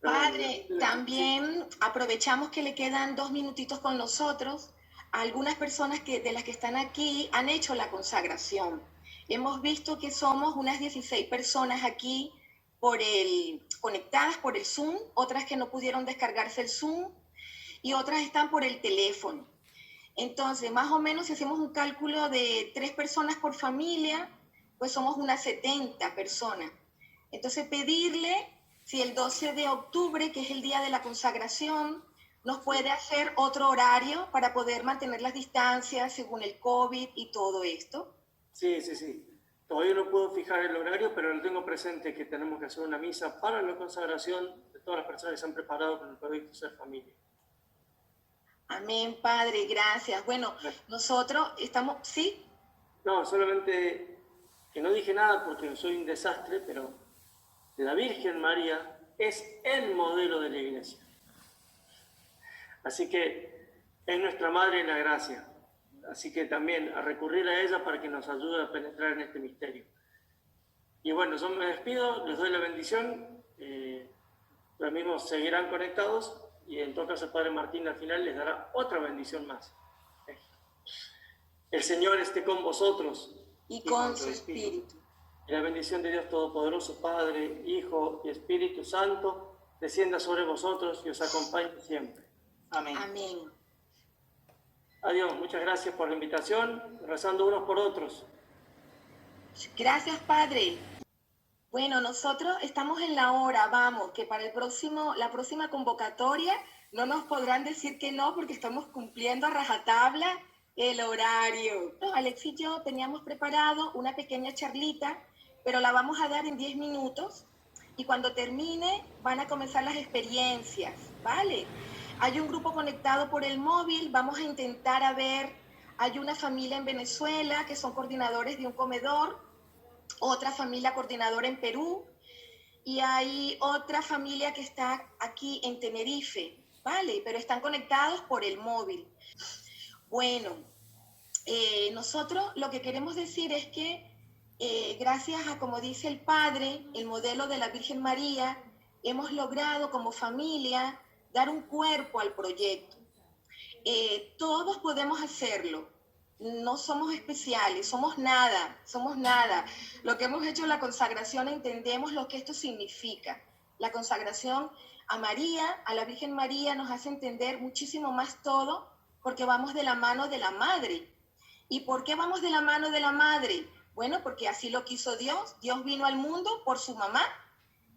S2: Padre, también aprovechamos que le quedan 2 minutitos con nosotros. Algunas personas de las que están aquí han hecho la consagración. Hemos visto que somos unas 16 personas aquí conectadas por el Zoom, otras que no pudieron descargarse el Zoom y otras están por el teléfono. Entonces, más o menos, si hacemos un cálculo de 3 personas por familia, pues somos unas 70 personas. Entonces, pedirle si el 12 de octubre, que es el día de la consagración, nos puede hacer otro horario para poder mantener las distancias según el COVID y todo esto.
S6: Sí. Todavía no puedo fijar el horario, pero lo tengo presente que tenemos que hacer una misa para la consagración de todas las personas que se han preparado con el proyecto Ser Familia.
S2: Amén, Padre, gracias. Bueno, nosotros estamos... ¿Sí?
S6: No, solamente que no dije nada porque soy un desastre, pero la Virgen María es el modelo de la Iglesia. Así que es nuestra Madre en la gracia. Así que también a recurrir a ella para que nos ayude a penetrar en este misterio. Y bueno, yo me despido, les doy la bendición, los mismos seguirán conectados y en todo caso el Padre Martín al final les dará otra bendición más. El Señor esté con vosotros
S2: y con su espíritu.
S6: Y la bendición de Dios Todopoderoso, Padre, Hijo y Espíritu Santo, descienda sobre vosotros y os acompañe siempre. Amén.
S2: Amén.
S6: Adiós, muchas gracias por la invitación, rezando unos por otros.
S2: Gracias, Padre. Bueno, nosotros estamos en la hora, vamos, que para la próxima convocatoria no nos podrán decir que no porque estamos cumpliendo a rajatabla el horario. Alex y yo teníamos preparado una pequeña charlita, pero la vamos a dar en 10 minutos y cuando termine van a comenzar las experiencias, ¿vale? Hay un grupo conectado por el móvil, vamos a intentar hay una familia en Venezuela que son coordinadores de un comedor, otra familia coordinadora en Perú, y hay otra familia que está aquí en Tenerife, ¿vale? Pero están conectados por el móvil. Bueno, nosotros lo que queremos decir es que gracias a, como dice el Padre, el modelo de la Virgen María, hemos logrado como familia dar un cuerpo al proyecto. Todos podemos hacerlo, no somos especiales, somos nada. Lo que hemos hecho en la consagración, entendemos lo que esto significa. La consagración a María, a la Virgen María, nos hace entender muchísimo más todo, porque vamos de la mano de la Madre. ¿Y por qué vamos de la mano de la Madre? Bueno, porque así lo quiso Dios. Dios vino al mundo por su mamá,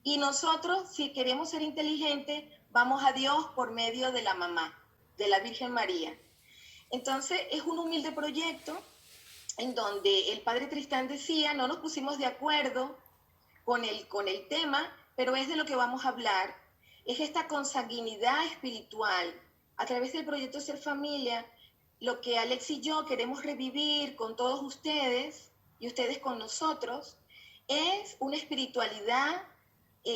S2: y nosotros, si queremos ser inteligentes, vamos a Dios por medio de la mamá, de la Virgen María. Entonces, es un humilde proyecto en donde el Padre Tristán decía, no nos pusimos de acuerdo con el tema, pero es de lo que vamos a hablar. Es esta consanguinidad espiritual. A través del proyecto Ser Familia, lo que Alex y yo queremos revivir con todos ustedes, y ustedes con nosotros, es una espiritualidad,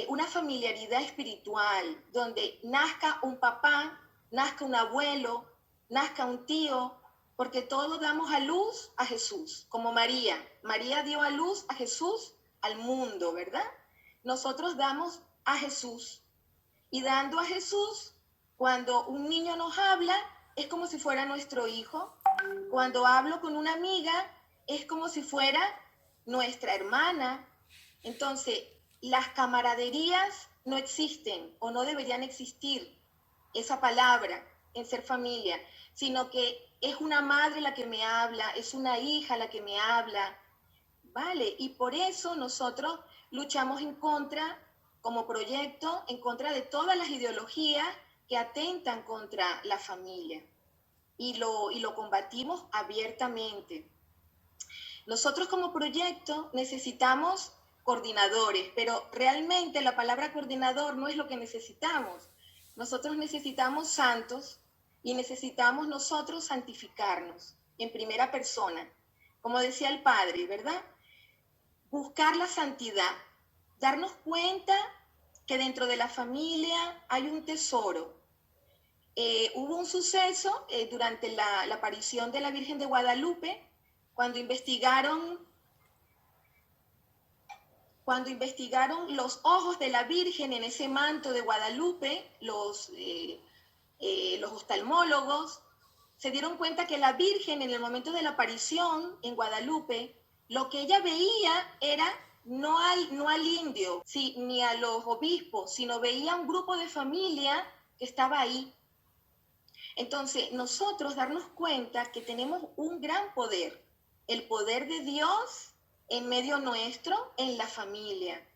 S2: una familiaridad espiritual, donde nazca un papá, nazca un abuelo, nazca un tío, porque todos damos a luz a Jesús, como María. María dio a luz a Jesús al mundo, ¿verdad? Nosotros damos a Jesús. Y dando a Jesús, cuando un niño nos habla, es como si fuera nuestro hijo. Cuando hablo con una amiga, es como si fuera nuestra hermana. Entonces, las camaraderías no existen o no deberían existir, esa palabra en Ser Familia, sino que es una madre la que me habla, es una hija la que me habla, ¿vale? Y por eso nosotros luchamos en contra, como proyecto, en contra de todas las ideologías que atentan contra la familia, y lo combatimos abiertamente. Nosotros como proyecto necesitamos coordinadores, pero realmente la palabra coordinador no es lo que necesitamos. Nosotros necesitamos santos y necesitamos nosotros santificarnos en primera persona. Como decía el Padre, ¿verdad? Buscar la santidad, darnos cuenta que dentro de la familia hay un tesoro. Hubo un suceso durante la aparición de la Virgen de Guadalupe, cuando investigaron los ojos de la Virgen en ese manto de Guadalupe, los oftalmólogos se dieron cuenta que la Virgen en el momento de la aparición en Guadalupe, lo que ella veía era no al indio, sí, ni a los obispos, sino veía un grupo de familia que estaba ahí. Entonces, nosotros darnos cuenta que tenemos un gran poder, el poder de Dios en medio nuestro, en la familia,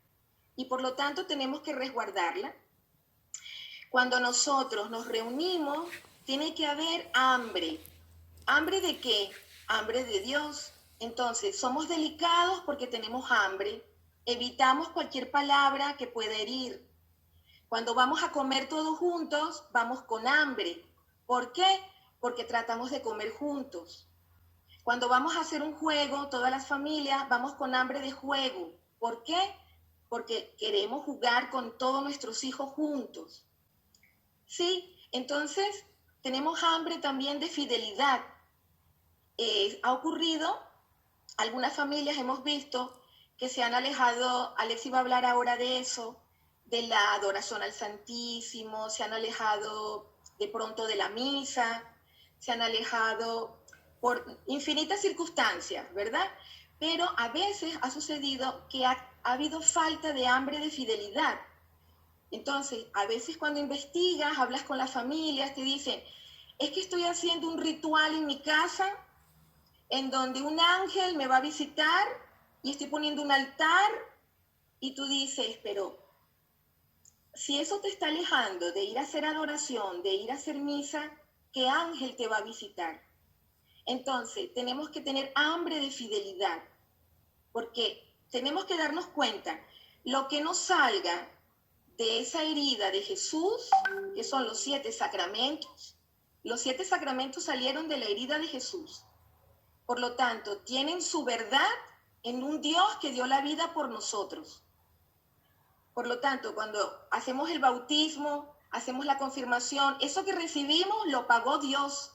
S2: y por lo tanto tenemos que resguardarla. Cuando nosotros nos reunimos, tiene que haber hambre. ¿Hambre de qué? Hambre de Dios. Entonces, somos delicados porque tenemos hambre. Evitamos cualquier palabra que pueda herir. Cuando vamos a comer todos juntos, vamos con hambre. ¿Por qué? Porque tratamos de comer juntos. Cuando vamos a hacer un juego, todas las familias, vamos con hambre de juego. ¿Por qué? Porque queremos jugar con todos nuestros hijos juntos. Sí, entonces tenemos hambre también de fidelidad. Ha ocurrido, algunas familias hemos visto que se han alejado, Alex iba a hablar ahora de eso, de la adoración al Santísimo, se han alejado de pronto de la misa, se han alejado por infinitas circunstancias, ¿verdad? Pero a veces ha sucedido que ha habido falta de hambre de fidelidad. Entonces, a veces cuando investigas, hablas con las familias, te dicen, es que estoy haciendo un ritual en mi casa en donde un ángel me va a visitar y estoy poniendo un altar, y tú dices, pero si eso te está alejando de ir a hacer adoración, de ir a hacer misa, ¿qué ángel te va a visitar? Entonces, tenemos que tener hambre de fidelidad, porque tenemos que darnos cuenta, lo que nos salga de esa herida de Jesús, que son los 7 sacramentos salieron de la herida de Jesús. Por lo tanto, tienen su verdad en un Dios que dio la vida por nosotros. Por lo tanto, cuando hacemos el bautismo, hacemos la confirmación, eso que recibimos lo pagó Dios.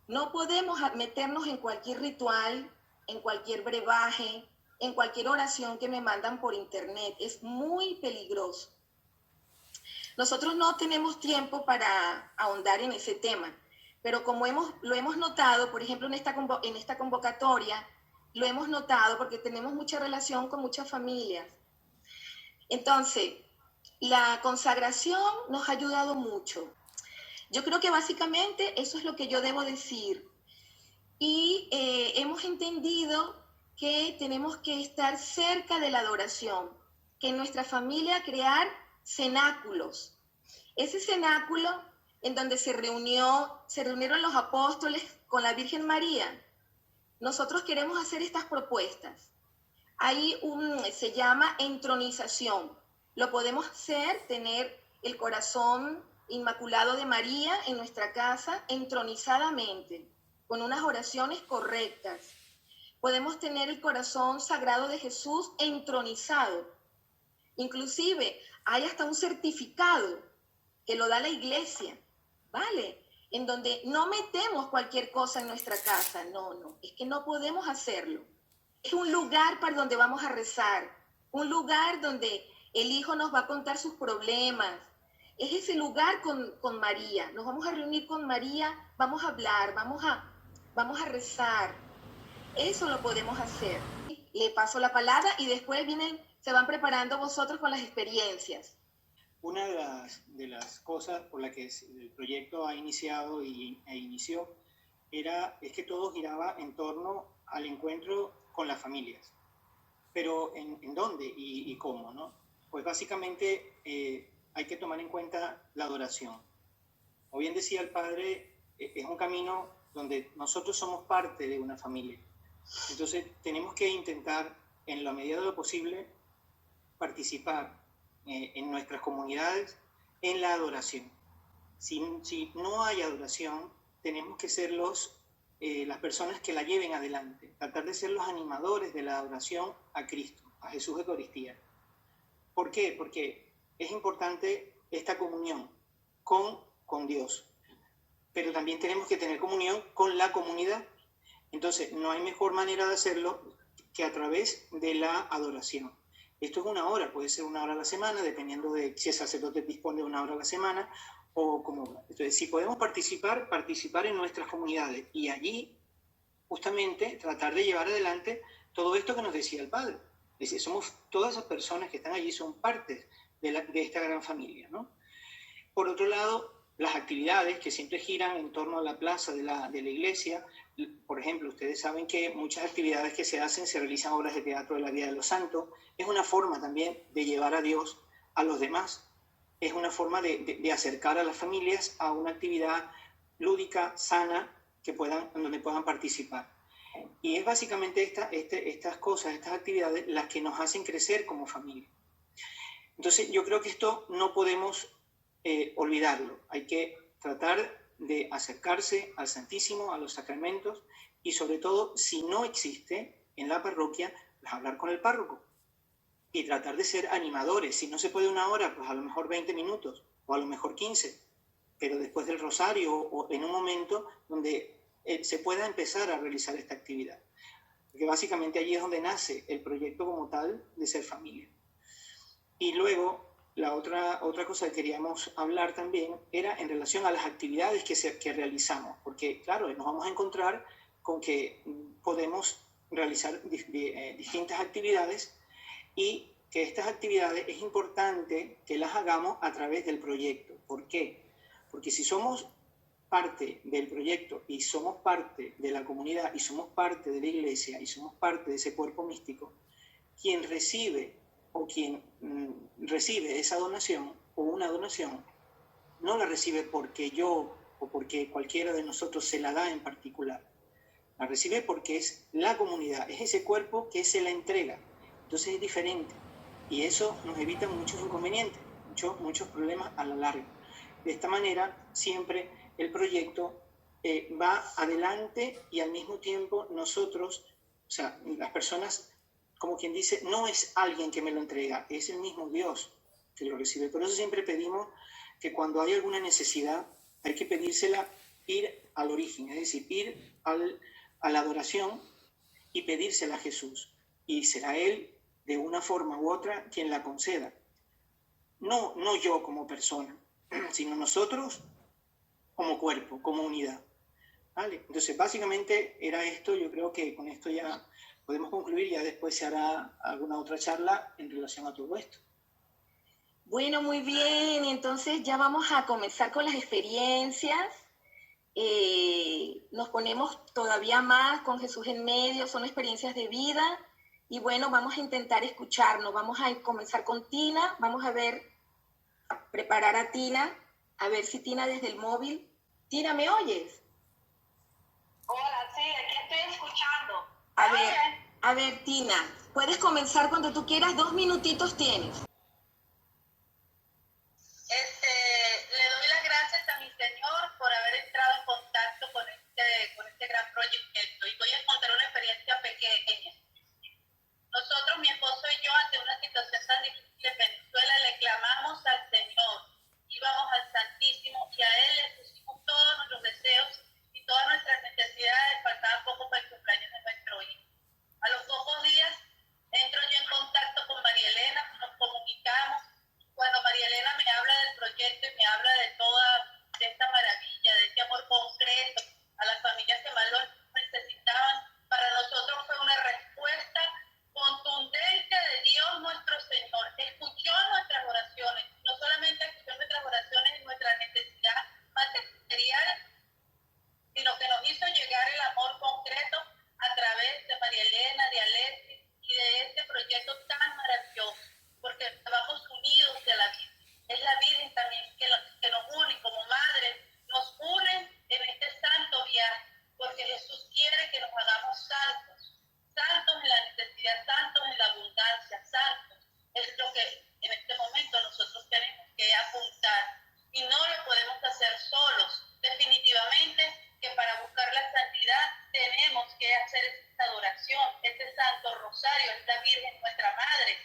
S2: No podemos meternos en cualquier ritual, en cualquier brebaje, en cualquier oración que me mandan por internet. Es muy peligroso. Nosotros no tenemos tiempo para ahondar en ese tema, pero como lo hemos notado, por ejemplo, en esta convocatoria, lo hemos notado porque tenemos mucha relación con muchas familias. Entonces, la consagración nos ha ayudado mucho. Yo creo que básicamente eso es lo que yo debo decir. Y hemos entendido que tenemos que estar cerca de la adoración, que en nuestra familia crear cenáculos. Ese cenáculo en donde se reunieron los apóstoles con la Virgen María. Nosotros queremos hacer estas propuestas. Se llama entronización. Lo podemos hacer, tener el corazón inmaculado de María en nuestra casa entronizadamente, con unas oraciones correctas. Podemos tener el corazón sagrado de Jesús entronizado. Inclusive hay hasta un certificado que lo da la iglesia, ¿vale? En donde no metemos cualquier cosa en nuestra casa. No, es que no podemos hacerlo. Es un lugar para donde vamos a rezar, un lugar donde el Hijo nos va a contar sus problemas. Es ese lugar con María. Nos vamos a reunir con María, vamos a hablar, vamos a rezar. Eso lo podemos hacer. Le paso la palabra y después se van preparando vosotros con las experiencias.
S3: Una de las cosas por las que el proyecto ha iniciado e inició es que todo giraba en torno al encuentro con las familias. Pero ¿en dónde y cómo, no? Pues básicamente hay que tomar en cuenta la adoración. Como bien decía el Padre, es un camino donde nosotros somos parte de una familia. Entonces tenemos que intentar, en la medida de lo posible, participar en nuestras comunidades en la adoración. Si no hay adoración, tenemos que ser las personas que la lleven adelante, tratar de ser los animadores de la adoración a Cristo, a Jesús de Eucaristía. ¿Por qué? Porque es importante esta comunión con Dios, pero también tenemos que tener comunión con la comunidad. Entonces, no hay mejor manera de hacerlo que a través de la adoración. Esto es una hora, puede ser una hora a la semana, dependiendo de si el sacerdote dispone de una hora a la semana o como. Entonces, si podemos participar en nuestras comunidades y allí justamente tratar de llevar adelante todo esto que nos decía el Padre. Es decir, todas esas personas que están allí son partes de esta gran familia, ¿no? Por otro lado, las actividades que siempre giran en torno a la plaza de la iglesia. Por ejemplo, ustedes saben que muchas actividades que se hacen, se realizan obras de teatro de la vida de los santos. Es una forma también de llevar a Dios a los demás. Es una forma de acercar a las familias a una actividad lúdica, sana, donde puedan participar. Y es básicamente estas cosas, estas actividades, las que nos hacen crecer como familia. Entonces, yo creo que esto no podemos olvidarlo. Hay que tratar de acercarse al Santísimo, a los sacramentos, y sobre todo, si no existe en la parroquia, pues hablar con el párroco y tratar de ser animadores. Si no se puede una hora, pues a lo mejor 20 minutos o a lo mejor 15, pero después del rosario o en un momento donde se pueda empezar a realizar esta actividad. Porque básicamente allí es donde nace el proyecto como tal de ser familia. Y luego, la otra cosa que queríamos hablar también era en relación a las actividades que realizamos, porque claro, nos vamos a encontrar con que podemos realizar distintas actividades y que estas actividades es importante que las hagamos a través del proyecto. ¿Por qué? Porque si somos parte del proyecto y somos parte de la comunidad y somos parte de la iglesia y somos parte de ese cuerpo místico, quien recibe esa donación o una donación no la recibe porque yo o porque cualquiera de nosotros se la da en particular. La recibe porque es la comunidad, es ese cuerpo que se la entrega. Entonces es diferente y eso nos evita muchos inconvenientes, muchos problemas a la larga. De esta manera siempre el proyecto va adelante y al mismo tiempo nosotros, o sea, las personas como quien dice, no es alguien que me lo entrega, es el mismo Dios que lo recibe. Por eso siempre pedimos que cuando hay alguna necesidad, hay que pedírsela, ir al origen, es decir, ir a la adoración y pedírsela a Jesús. Y será Él, de una forma u otra, quien la conceda. No yo como persona, sino nosotros como cuerpo, como unidad. ¿Vale? Entonces, básicamente era esto. Yo creo que con esto ya podemos concluir, ya después se hará alguna otra charla en relación a todo esto.
S2: Bueno, muy bien. Entonces ya vamos a comenzar con las experiencias. Nos ponemos todavía más con Jesús en medio, son experiencias de vida. Y bueno, vamos a intentar escucharnos. Vamos a comenzar con Tina. Vamos a preparar a Tina. A ver si Tina desde el móvil. Tina, ¿me oyes?
S5: Hola, sí, aquí estoy escuchando.
S2: A ver, Tina, puedes comenzar cuando tú quieras. 2 minutitos tienes.
S5: Le doy las gracias a mi Señor por haber entrado en contacto con este gran proyecto, y voy a contar una experiencia pequeña. Nosotros, mi esposo y yo, ante una situación tan difícil en Venezuela, le clamamos al Señor, íbamos al Santísimo y a Él le pusimos todos nuestros deseos y todas nuestras necesidades. Faltaba poco para el cumpleaños de nuestro hijo. A los pocos días entro yo en contacto con María Elena, nos comunicamos. Cuando María Elena me habla del proyecto y me habla de esta maravilla, de este amor concreto a las familias que más lo necesitaban, para nosotros fue una respuesta contundente de Dios nuestro Señor. Escuchó nuestras oraciones, no solamente escuchó nuestras oraciones y nuestra necesidad material, sino que nos hizo llegar el amor concreto a través de María Elena, de Alexis y de este proyecto tan maravilloso, porque vamos unidos de la vida. Es la Virgen también que nos une como madres, nos une en este santo viaje, porque Jesús quiere que nos hagamos santos, santos en la necesidad, santos en la abundancia, santos. Es lo que en este momento nosotros tenemos que apuntar, y no lo podemos hacer solos. Definitivamente que para buscar la santidad tenemos que hacer esta adoración, este santo rosario. Es la Virgen nuestra madre,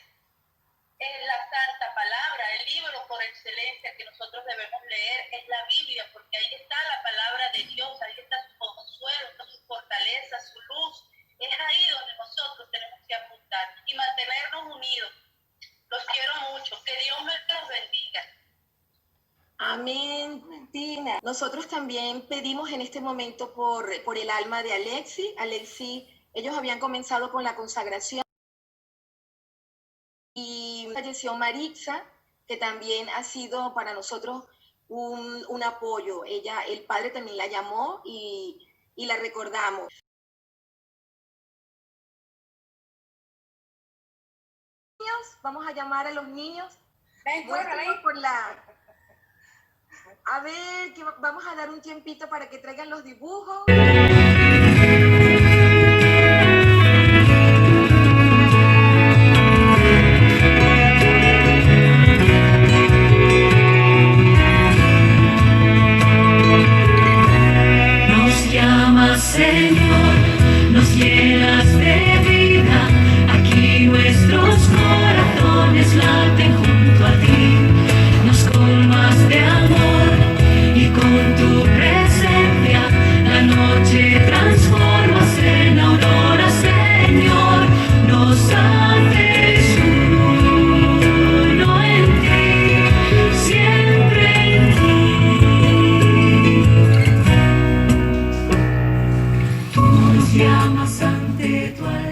S5: es la santa palabra, el libro por excelencia que nosotros debemos leer es la Biblia, porque ahí está la palabra de Dios, ahí está su consuelo, está su fortaleza, su luz. Es ahí donde nosotros tenemos que apuntar y mantenernos unidos. Los quiero mucho, que Dios me los bendiga.
S2: Amén, Tina. Nosotros también pedimos en este momento por el alma de Alexis. Ellos habían comenzado con la consagración y falleció Marixa, que también ha sido para nosotros un apoyo. El padre también la llamó y la recordamos. Vamos a llamar a los niños.
S4: Ven, córrele.
S2: A ver, que vamos a dar un tiempito para que traigan los dibujos.
S1: Nos llamas, Señor, nos llenas de vida. Aquí nuestros corazones laten junto a ti. Nos colmas de amor y con tu presencia la noche transformas en aurora, Señor. Nos haces uno en ti, siempre en ti. Tú nos llamas ante tu altar.